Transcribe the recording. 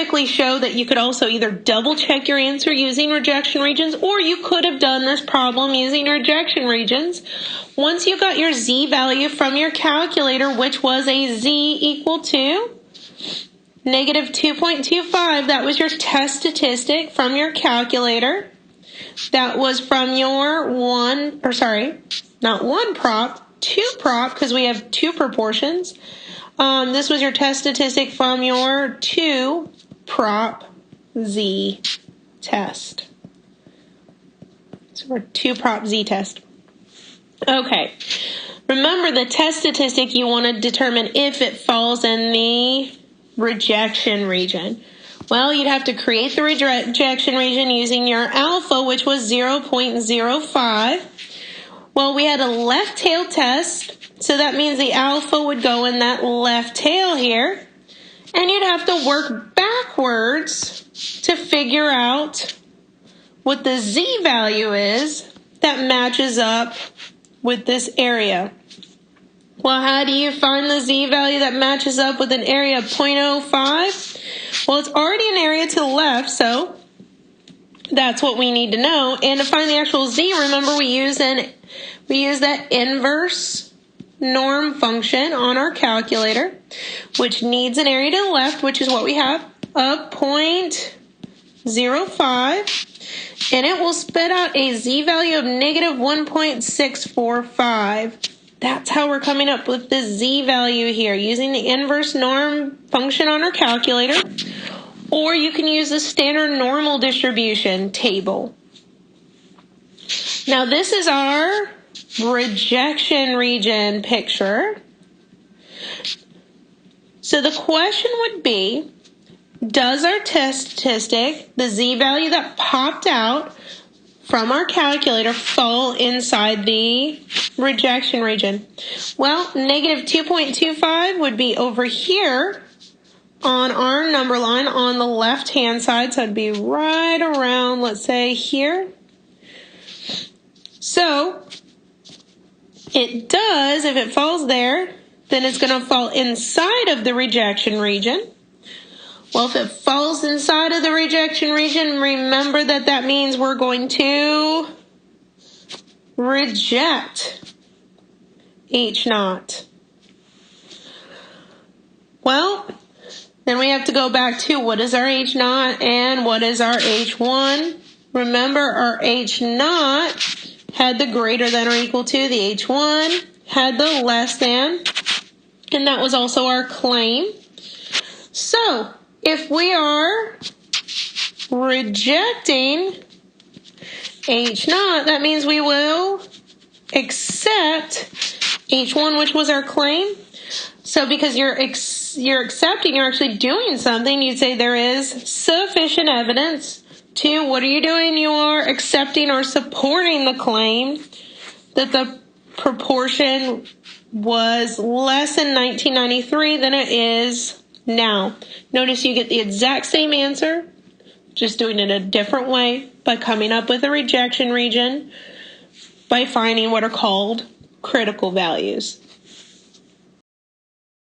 theoretically show that you could also either double check your answer using rejection regions, or you could have done this problem using rejection regions. Once you got your z value from your calculator, which was a z equal to negative 2.25, that was your test statistic from your calculator. That was from your two prop, because we have two proportions. This was your test statistic from your 2 prop z test. So our 2 prop z test. Okay. Remember, the test statistic, you want to determine if it falls in the rejection region. Well, you'd have to create the rejection region using your alpha, which was 0.05. Well, we had a left tail test, so that means the alpha would go in that left tail here. And you'd have to work backwards to figure out what the z value is that matches up with this area. Well, how do you find the z value that matches up with an area of 0.05? Well, it's already an area to the left, so that's what we need to know. And to find the actual z, remember we use that inverse norm function on our calculator, which needs an area to the left, which is what we have, of 0.05, and it will spit out a z value of negative 1.645. That's how we're coming up with the z value here, using the inverse norm function on our calculator, or you can use the standard normal distribution table. Now this is our rejection region picture. So the question would be, does our test statistic, the z value that popped out from our calculator, fall inside the rejection region? Well, negative 2.25 would be over here on our number line on the left-hand side, so it'd be right around, let's say, here. So it does, if it falls there, then it's going to fall inside of the rejection region. Well, if it falls inside of the rejection region, remember that means we're going to reject H naught. Well, then we have to go back to what is our H naught and what is our H1. Remember, our H naught had the greater than or equal to, the H1 had the less than, and that was also our claim. So if we are rejecting H naught, that means we will accept H1, which was our claim. So because you're accepting, you're actually doing something, you'd say there is sufficient evidence to, what are you doing? You are accepting or supporting the claim that the proportion was less in 1993 than it is now. Notice you get the exact same answer, just doing it a different way by coming up with a rejection region by finding what are called critical values.